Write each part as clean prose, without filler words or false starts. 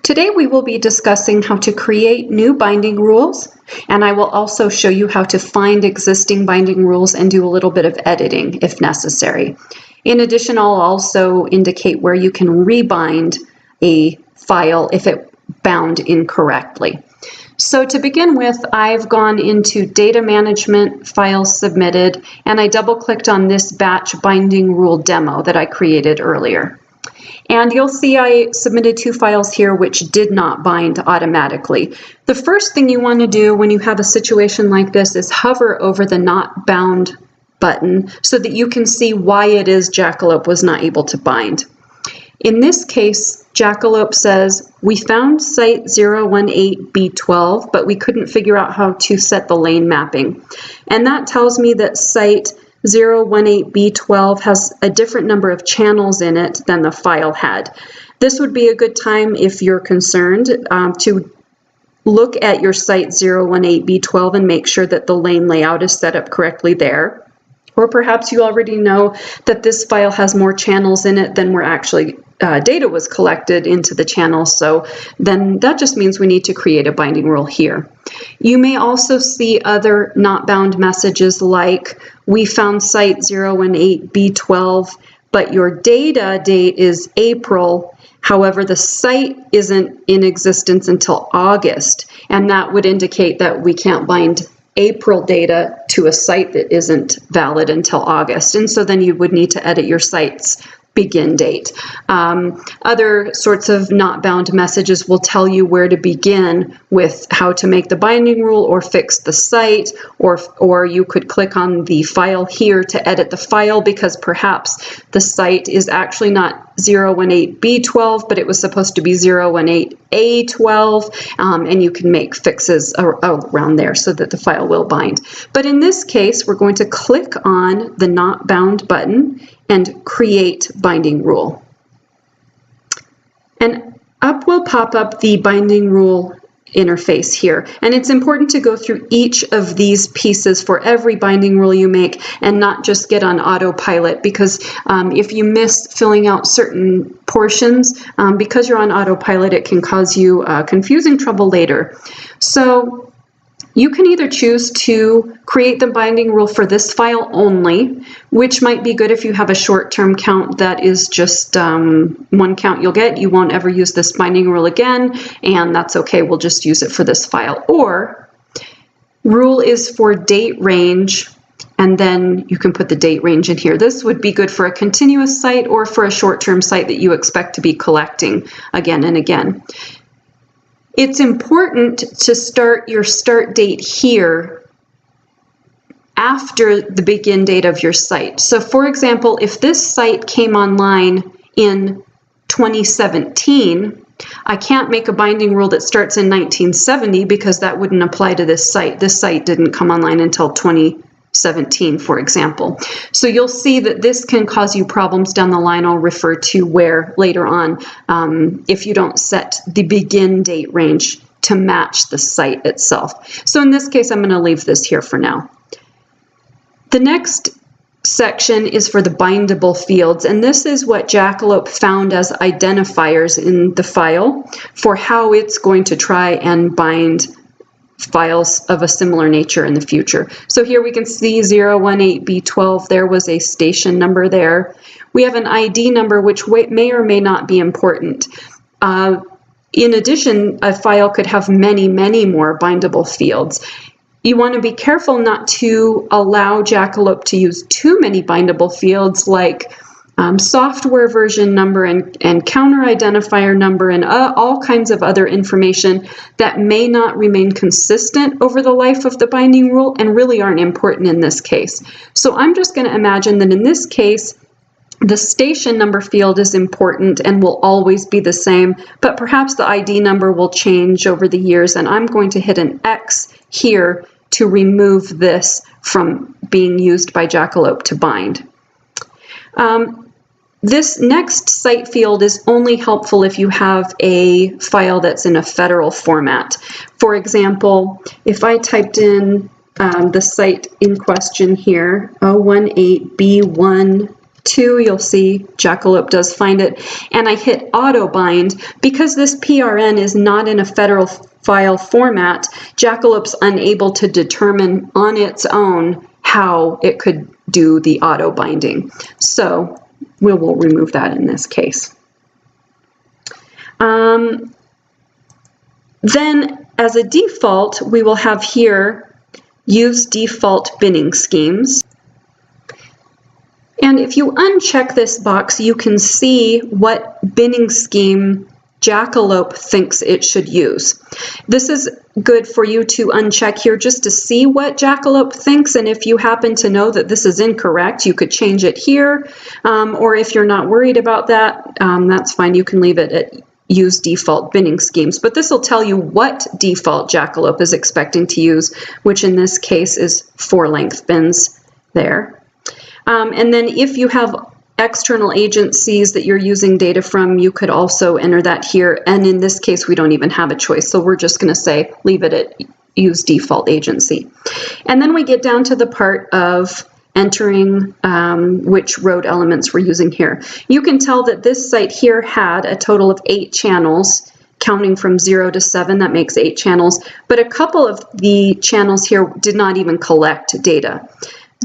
Today we will be discussing how to create new binding rules, and I will also show you how to find existing binding rules and do a little bit of editing if necessary. In addition, I'll also indicate where you can rebind a file if it bound incorrectly. So to begin with, I've gone into Data Management, Files Submitted, and I double-clicked on this batch binding rule demo that I created earlier. And you'll see I submitted 2 files here which did not bind automatically. The first thing you want to do when you have a situation like this is hover over the Not Bound button so that you can see why it is Jackalope was not able to bind. In this case, Jackalope says, we found site 018B12, but we couldn't figure out how to set the lane mapping. And that tells me that site 018B12 has a different number of channels in it than the file had. This would be a good time if you're concerned to look at your site 018B12 and make sure that the lane layout is set up correctly there. Or perhaps you already know that this file has more channels in it than were actually data was collected into the channel, so then that just means we need to create a binding rule here. You may also see other not bound messages like, we found site 018B12, but your data date is April. However, the site isn't in existence until August, and that would indicate that we can't bind April data to a site that isn't valid until August. And so then you would need to edit your site's begin date. Other sorts of not bound messages will tell you where to begin with how to make the binding rule or fix the site, or you could click on the file here to edit the file because perhaps the site is actually not 018B12, but it was supposed to be 018A12, and you can make fixes around there so that the file will bind. But in this case, we're going to click on the Not Bound button and create binding rule. And up will pop up the binding rule interface here. And it's important to go through each of these pieces for every binding rule you make and not just get on autopilot, because if you miss filling out certain portions, because you're on autopilot, it can cause you confusing trouble later. So you can either choose to create the binding rule for this file only, which might be good if you have a short-term count that is just one count you'll get. You won't ever use this binding rule again, and that's okay. We'll just use it for this file. Or rule is for date range, and then you can put the date range in here. This would be good for a continuous site or for a short-term site that you expect to be collecting again and again. It's important to start your start date here after the begin date of your site. So for example, if this site came online in 2017, I can't make a binding rule that starts in 1970 because that wouldn't apply to this site. This site didn't come online until 2017, for example. So you'll see that this can cause you problems down the line. I'll refer to where later on if you don't set the begin date range to match the site itself. So in this case, I'm going to leave this here for now. The next section is for the bindable fields, and this is what Jackalope found as identifiers in the file for how it's going to try and bind files of a similar nature in the future. So here we can see 018B12, there was a station number there. We have an ID number which may or may not be important. In addition, a file could have many, many more bindable fields. You want to be careful not to allow Jackalope to use too many bindable fields like software version number and counter identifier number and all kinds of other information that may not remain consistent over the life of the binding rule and really aren't important in this case. So I'm just going to imagine that in this case, the station number field is important and will always be the same, but perhaps the ID number will change over the years, and I'm going to hit an X here to remove this from being used by Jackalope to bind. This next site field is only helpful if you have a file that's in a federal format. For example, if I typed in the site in question here, 018B1 2, you'll see Jackalope does find it, and I hit auto bind. Because this PRN is not in a federal file format, Jackalope's unable to determine on its own how it could do the auto binding. So we will remove that in this case. Then as a default, we will have here use default binning schemes. And if you uncheck this box, you can see what binning scheme Jackalope thinks it should use. This is good for you to uncheck here just to see what Jackalope thinks, and if you happen to know that this is incorrect, you could change it here, or if you're not worried about that, that's fine. You can leave it at use default binning schemes, but this will tell you what default Jackalope is expecting to use, which in this case is 4-length bins there. And then if you have external agencies that you're using data from, you could also enter that here. And in this case, we don't even have a choice. So we're just going to say, leave it at use default agency. And then we get down to the part of entering which road elements we're using here. You can tell that this site here had a total of 8 channels, counting from 0 to 7, that makes 8 channels. But a couple of the channels here did not even collect data.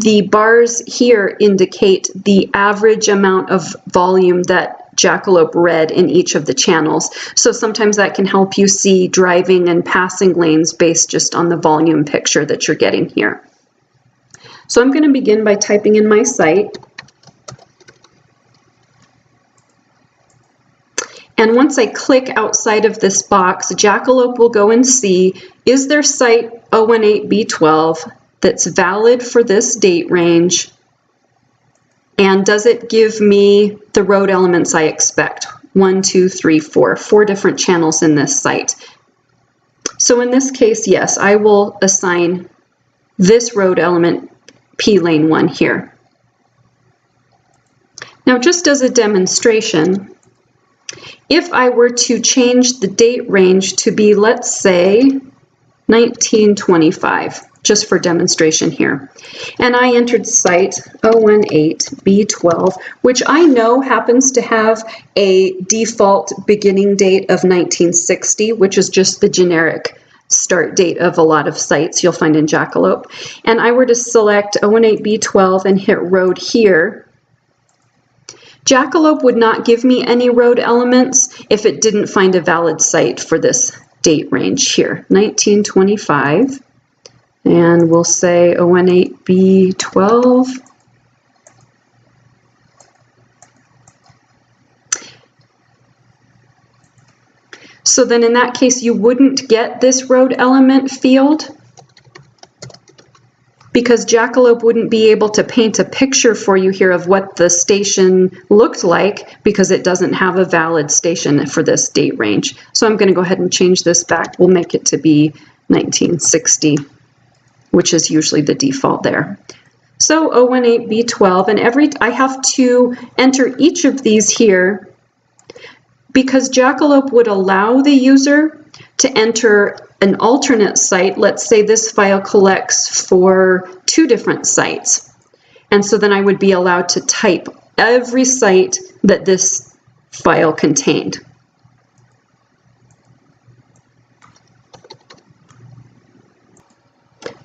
The bars here indicate the average amount of volume that Jackalope read in each of the channels. So sometimes that can help you see driving and passing lanes based just on the volume picture that you're getting here. So I'm going to begin by typing in my site. And once I click outside of this box, Jackalope will go and see, is there site 018B12 that's valid for this date range, and does it give me the road elements I expect? 1, 2, 3, 4 different channels in this site. So in this case, yes, I will assign this road element P lane 1 here. Now, just as a demonstration, if I were to change the date range to be, let's say, 1925, just for demonstration here, and I entered site 018B12, which I know happens to have a default beginning date of 1960, which is just the generic start date of a lot of sites you'll find in Jackalope, and I were to select 018B12 and hit road here, Jackalope would not give me any road elements if it didn't find a valid site for this date range here, 1925, and we'll say 018B12. So then in that case, you wouldn't get this road element field because Jackalope wouldn't be able to paint a picture for you here of what the station looked like because it doesn't have a valid station for this date range. So I'm going to go ahead and change this back. We'll make it to be 1960, which is usually the default there. So 018B12, and I have to enter each of these here because Jackalope would allow the user to enter an alternate site. Let's say this file collects for 2 different sites. And so then I would be allowed to type every site that this file contained.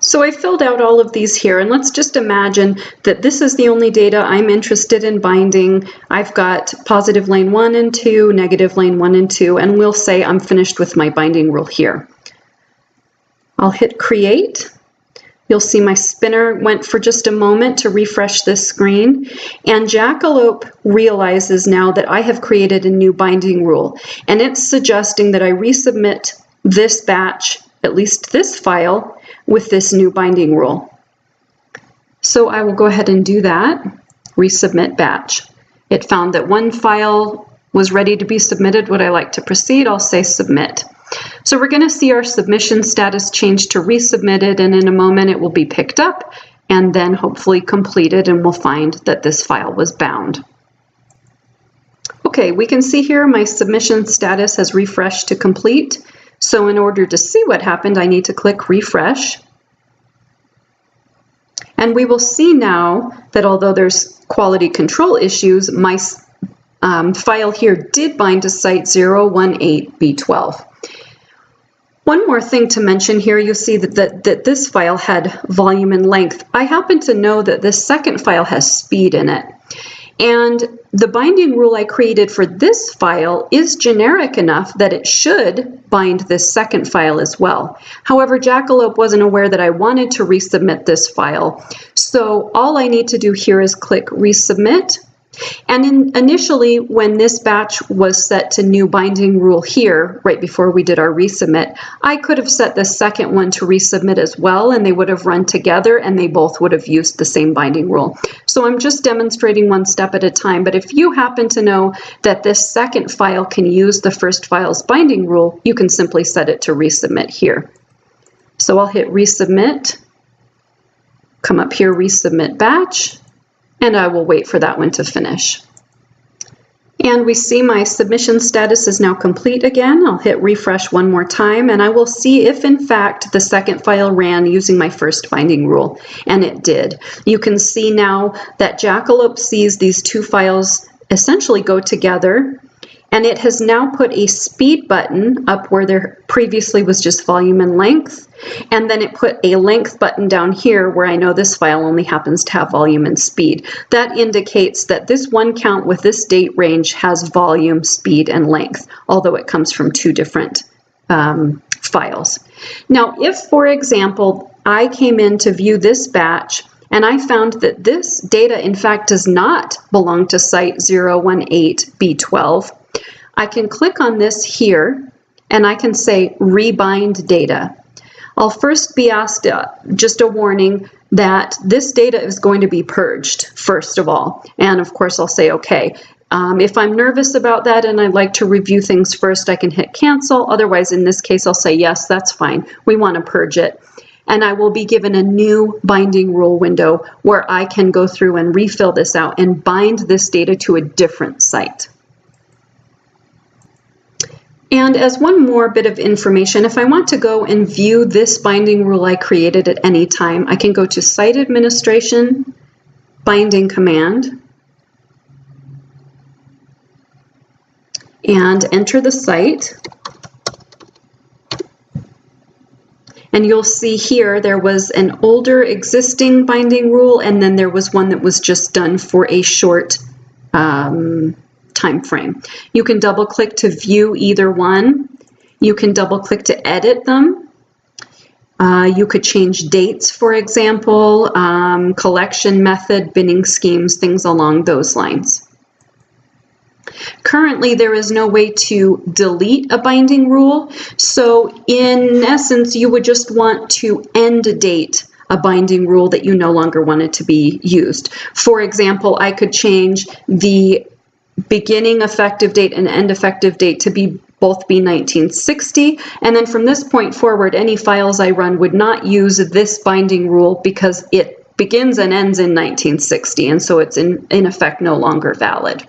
So I filled out all of these here, and let's just imagine that this is the only data I'm interested in binding. I've got positive lane 1 and 2, negative lane 1 and 2, and we'll say I'm finished with my binding rule here. I'll hit create. You'll see my spinner went for just a moment to refresh this screen, and Jackalope realizes now that I have created a new binding rule, and it's suggesting that I resubmit this batch, at least this file, with this new binding rule. So I will go ahead and do that, resubmit batch. It found that one file was ready to be submitted. Would I like to proceed? I'll say submit. So we're going to see our submission status change to resubmitted, and in a moment it will be picked up and then hopefully completed, and we'll find that this file was bound. Okay, we can see here my submission status has refreshed to complete. So in order to see what happened, I need to click refresh. And we will see now that although there's quality control issues, my file here did bind to site 018B12. One more thing to mention here, you'll see that this file had volume and length. I happen to know that this second file has speed in it. And the binding rule I created for this file is generic enough that it should bind this second file as well. However, Jackalope wasn't aware that I wanted to resubmit this file. So all I need to do here is click Resubmit. And initially, when this batch was set to new binding rule here, right before we did our resubmit, I could have set the second one to resubmit as well, and they would have run together, and they both would have used the same binding rule. So I'm just demonstrating one step at a time, but if you happen to know that this second file can use the first file's binding rule, you can simply set it to resubmit here. So I'll hit Resubmit, come up here, Resubmit Batch, and I will wait for that one to finish. And we see my submission status is now complete again. I'll hit refresh one more time, and I will see if in fact the second file ran using my first binding rule, and it did. You can see now that Jackalope sees these two files essentially go together, and it has now put a speed button up where there previously was just volume and length, and then it put a length button down here where I know this file only happens to have volume and speed. That indicates that this one count with this date range has volume, speed, and length, although it comes from two different files. Now, if, for example, I came in to view this batch and I found that this data, in fact, does not belong to site 018B12, I can click on this here, and I can say Rebind Data. I'll first be asked just a warning that this data is going to be purged, first of all. And of course, I'll say OK. If I'm nervous about that and I'd like to review things first, I can hit Cancel. Otherwise, in this case, I'll say, yes, that's fine. We want to purge it. And I will be given a new binding rule window where I can go through and refill this out and bind this data to a different site. And as one more bit of information, if I want to go and view this binding rule I created at any time, I can go to Site Administration, Binding Command, and enter the site. And you'll see here there was an older existing binding rule, and then there was one that was just done for a short time frame. You can double click to view either one. You can double click to edit them. You could change dates, for example, collection method, binning schemes, things along those lines. Currently, there is no way to delete a binding rule. So in essence, you would just want to end date a binding rule that you no longer wanted to be used. For example, I could change the beginning effective date and end effective date to both be 1960, and then from this point forward, any files I run would not use this binding rule because it begins and ends in 1960, and so it's in effect no longer valid.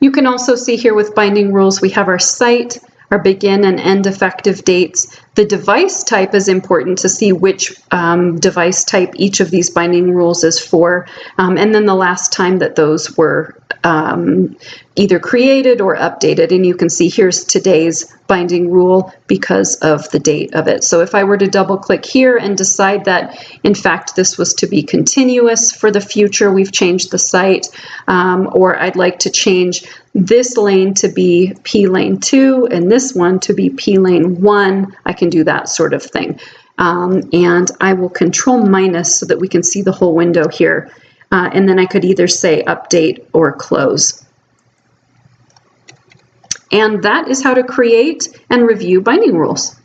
You can also see here with binding rules, we have our site, our begin and end effective dates. The device type is important to see which device type each of these binding rules is for, and then the last time that those were either created or updated. And you can see here's today's binding rule because of the date of it. So if I were to double click here and decide that in fact this was to be continuous for the future, we've changed the site, or I'd like to change this lane to be P lane 2 and this one to be P lane 1, I can do that sort of thing. And I will control minus so that we can see the whole window here. And then I could either say update or close. And that is how to create and review binding rules.